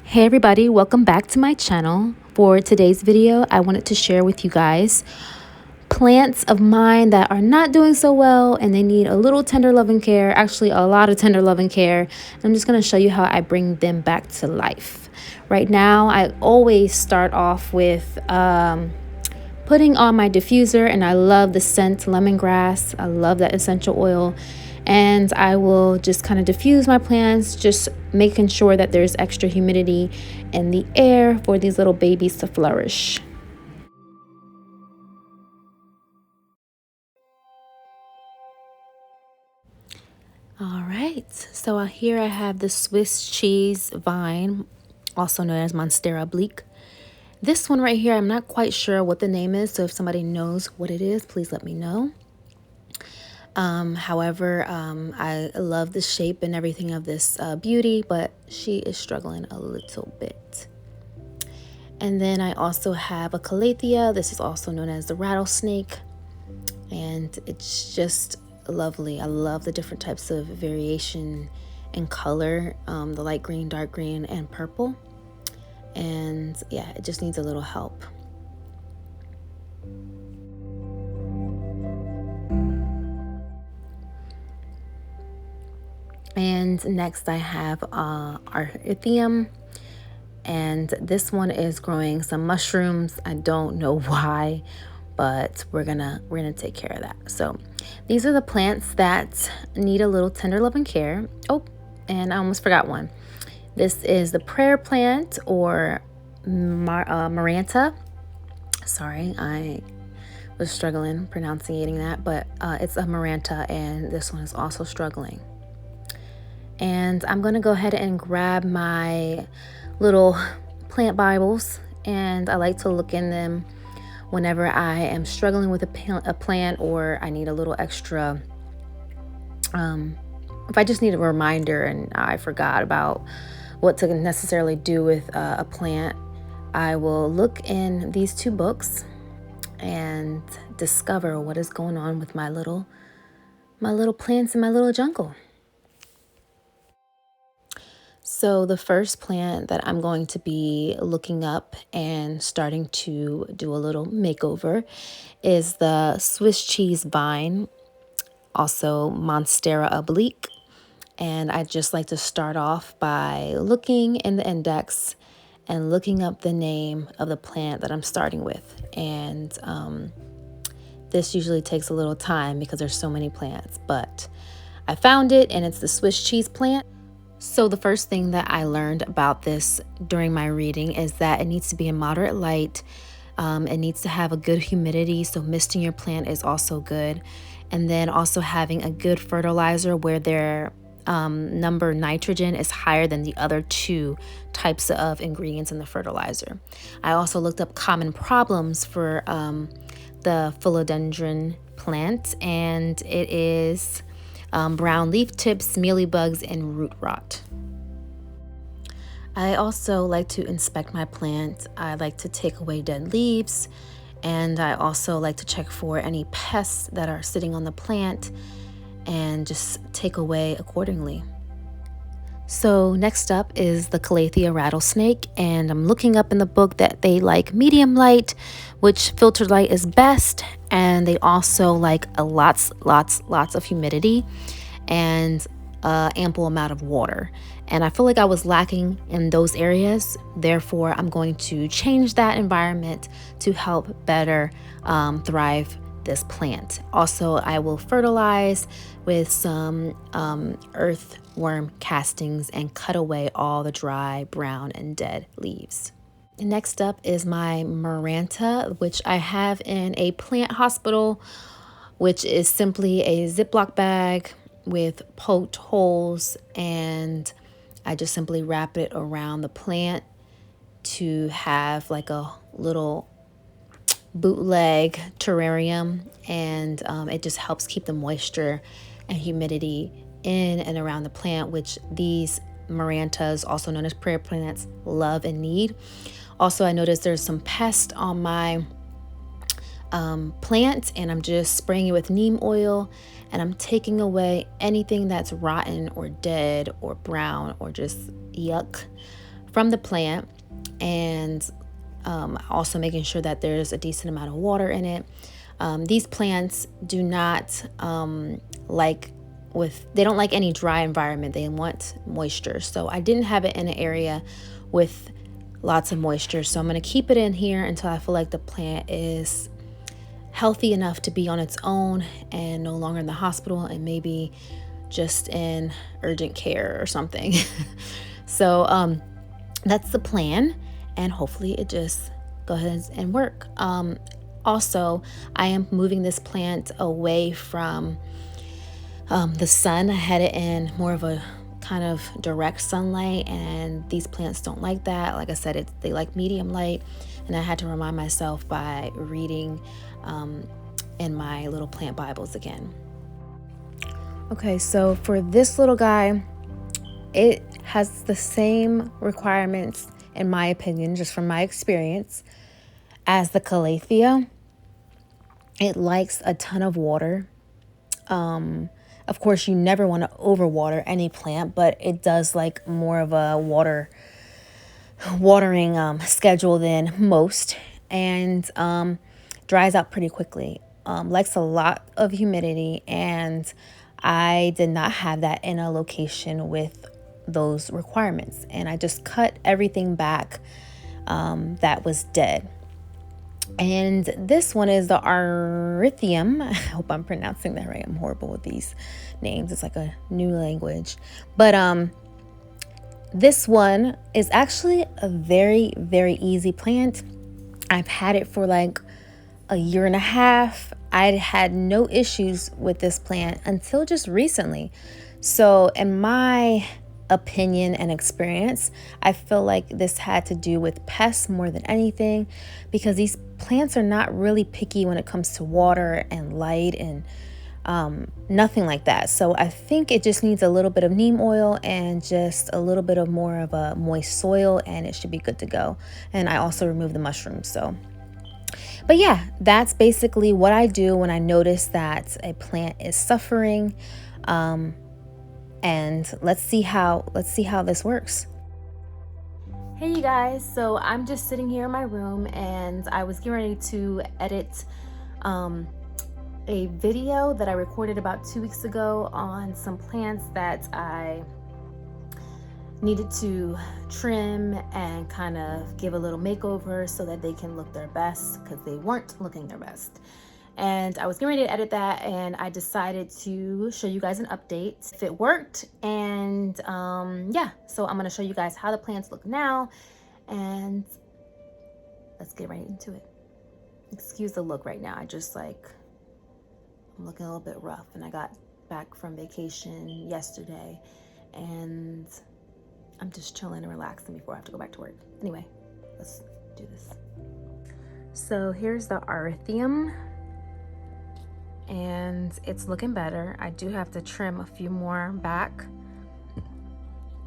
Hey everybody, welcome back to my channel. For today's video, I wanted to share with you guys plants of mine that are not doing so well and they need a little tender loving care, actually a lot of tender loving care. I'm just going to show you how I bring them back to life. Right now, I always start off with putting on my diffuser, and I love the scent lemongrass. I love that essential oil. And I will just kind of diffuse my plants, just making sure that there's extra humidity in the air for these little babies to flourish. All right, so here I have the Swiss cheese vine, also known as Monstera oblique. This one right here, I'm not quite sure what the name is, so if somebody knows what it is, please let me know. However, I love the shape and everything of this beauty, but she is struggling a little bit. And then I also have a calathea. This is also known as the rattlesnake, and it's just lovely. I love the different types of variation in color, the light green, dark green, and purple. And yeah, it just needs a little help. And next I have Arthium, and this one is growing some mushrooms. I don't know why, but we're gonna take care of that. So these are the plants that need a little tender love and care. Oh, and I almost forgot one. This is the prayer plant, or Maranta. Sorry, I was struggling pronouncing that, but it's a Maranta, and this one is also struggling. And I'm going to go ahead and grab my little plant Bibles, and I like to look in them whenever I am struggling with a plant, or I need a little extra, if I just need a reminder and I forgot about what to necessarily do with a plant, I will look in these two books and discover what is going on with my little plants in my little jungle. So the first plant that I'm going to be looking up and starting to do a little makeover is the Swiss cheese vine, also Monstera oblique. And I just like to start off by looking in the index and looking up the name of the plant that I'm starting with. And this usually takes a little time because there's so many plants, but I found it, and it's the Swiss cheese plant. So the first thing that I learned about this during my reading is that it needs to be in moderate light. It needs to have a good humidity, so misting your plant is also good. And then also having a good fertilizer where their number nitrogen is higher than the other two types of ingredients in the fertilizer. I also looked up common problems for the philodendron plant, and it is brown leaf tips, mealybugs, and root rot. I also like to inspect my plant. I like to take away dead leaves, and I also like to check for any pests that are sitting on the plant and just take away accordingly. So next up is the Calathea rattlesnake, and I'm looking up in the book that they like medium light, which filtered light is best, and they also like a lots of humidity and ample amount of water. And I feel like I was lacking in those areas. Therefore, I'm going to change that environment to help better thrive this plant. Also, I will fertilize with some earthworm castings and cut away all the dry, brown, and dead leaves. Next up is my Maranta, which I have in a plant hospital, which is simply a Ziploc bag with poked holes, and I just simply wrap it around the plant to have like a little bootleg terrarium, and it just helps keep the moisture and humidity in and around the plant, which these Marantas, also known as prayer plants, love and need. Also, I noticed there's some pest on my plant, and I'm just spraying it with neem oil, and I'm taking away anything that's rotten or dead or brown or just yuck from the plant, and also making sure that there's a decent amount of water in it. These plants do not they don't like any dry environment. They want moisture. So I didn't have it in an area with lots of moisture. So I'm going to keep it in here until I feel like the plant is healthy enough to be on its own and no longer in the hospital, and maybe just in urgent care or something. So that's the plan, and hopefully it just goes and work. Also, I am moving this plant away from the sun. I had it in more of a kind of direct sunlight, and these plants don't like that. Like I said, they like medium light, and I had to remind myself by reading in my little plant Bibles again. Okay, so for this little guy, it has the same requirements, in my opinion, just from my experience, as the Calathea. It likes a ton of water. Of course, you never want to overwater any plant, but it does like more of a watering schedule than most, and dries out pretty quickly. Likes a lot of humidity, and I did not have that in a location with those requirements, and I just cut everything back that was dead. And this one is the Erythrinium. I hope I'm pronouncing that right. I'm horrible with these names. It's like a new language. But this one is actually a very, very easy plant. I've had it for like a year and a half. I had no issues with this plant until just recently. So in my opinion and experience, I feel like this had to do with pests more than anything, because these plants are not really picky when it comes to water and light and nothing like that. So I think it just needs a little bit of neem oil and just a little bit of more of a moist soil, and it should be good to go. And I also removed the mushrooms. But yeah, that's basically what I do when I notice that a plant is suffering. And let's see how this works. Hey you guys, so I'm just sitting here in my room, and I was getting ready to edit a video that I recorded about 2 weeks ago on some plants that I needed to trim and kind of give a little makeover so that they can look their best, because they weren't looking their best. And I was getting ready to edit that, and I decided to show you guys an update if it worked. And yeah, so I'm going to show you guys how the plants look now, and let's get right into it. Excuse the look right now. I'm looking a little bit rough, and I got back from vacation yesterday, and I'm just chilling and relaxing before I have to go back to work. Anyway, let's do this. So here's the Erythrinium, and it's looking better. I do have to trim a few more back,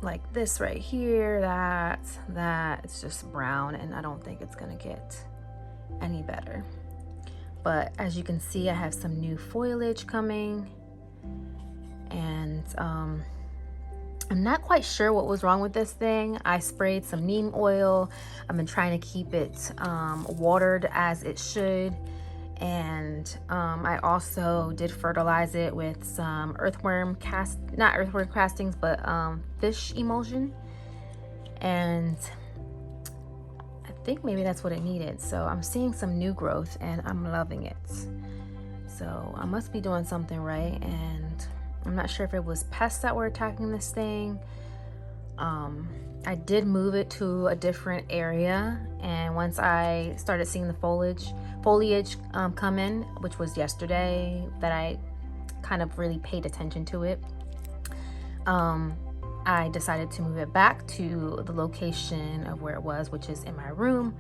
like this right here. That it's just brown, and I don't think it's gonna get any better. But as you can see, I have some new foliage coming, and I'm not quite sure what was wrong with this thing. I sprayed some neem oil. I've been trying to keep it watered as it should. And I also did fertilize it with some not earthworm castings, but fish emulsion. And I think maybe that's what it needed. So I'm seeing some new growth, and I'm loving it. So I must be doing something right, and I'm not sure if it was pests that were attacking this thing. I did move it to a different area, and once I started seeing the foliage come in, which was yesterday that I kind of really paid attention to it, I decided to move it back to the location of where it was, which is in my room.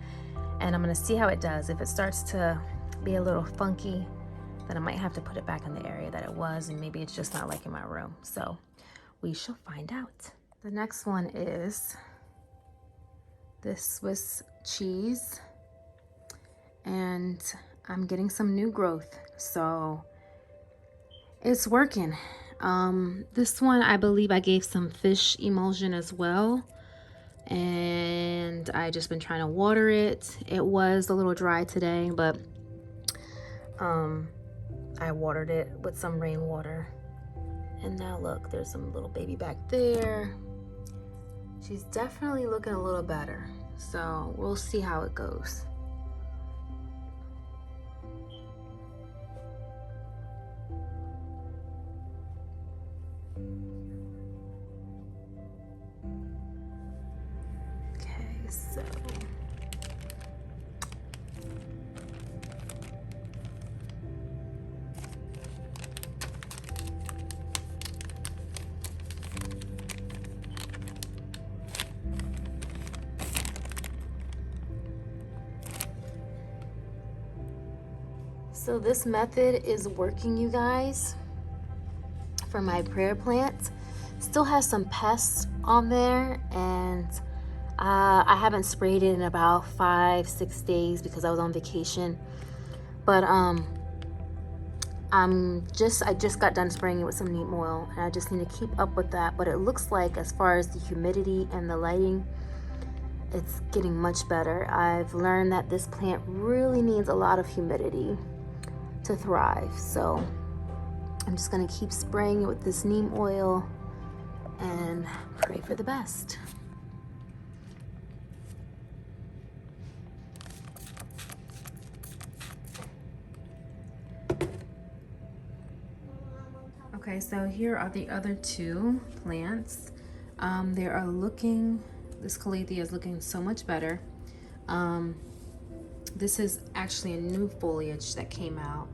And I'm going to see how it does. If it starts to be a little funky, then I might have to put it back in the area that it was, and maybe it's just not like in my room. So we shall find out. The next one is this Swiss cheese, and I'm getting some new growth, so it's working. This one, I believe I gave some fish emulsion as well, and I just been trying to water it. It was a little dry today, but I watered it with some rainwater. And now look, there's some little baby back there. She's definitely looking a little better, so we'll see how it goes. Okay, so this method is working, you guys, for my prayer plant. Still has some pests on there, and I haven't sprayed it in about 5-6 days because I was on vacation. But I just got done spraying it with some neem oil, and I just need to keep up with that. But it looks like, as far as the humidity and the lighting, it's getting much better. I've learned that this plant really needs a lot of humidity to thrive, so I'm just gonna keep spraying it with this neem oil and pray for the best. Okay, so here are the other two plants. They are looking, this calathea is looking so much better. This is actually a new foliage that came out,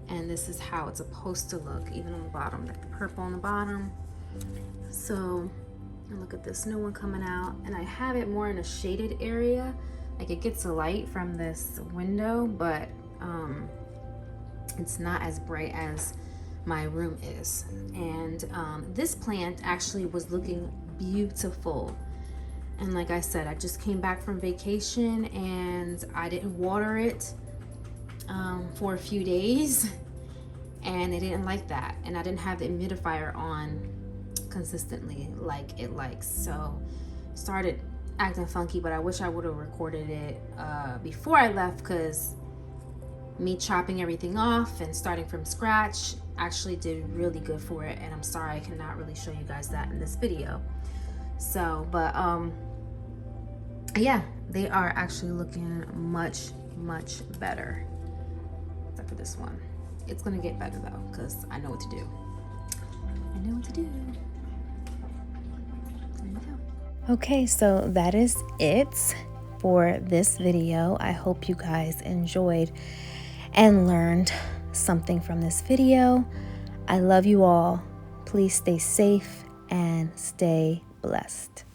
and this is how it's supposed to look, even on the bottom, like the purple on the bottom. So look at this new one coming out, and I have it more in a shaded area, like it gets a light from this window, but it's not as bright as my room is. And this plant actually was looking beautiful. And like I said, I just came back from vacation and I didn't water it for a few days, and it didn't like that. And I didn't have the humidifier on consistently like it likes. So started acting funky, but I wish I would have recorded it before I left, because me chopping everything off and starting from scratch actually did really good for it. And I'm sorry I cannot really show you guys that in this video. So, but yeah, they are actually looking much better. Except for this one. It's gonna get better though, because I know what to do. I know what to do. There you go. Okay, so that is it for this video. I hope you guys enjoyed and learned something from this video. I love you all. Please stay safe and stay blessed.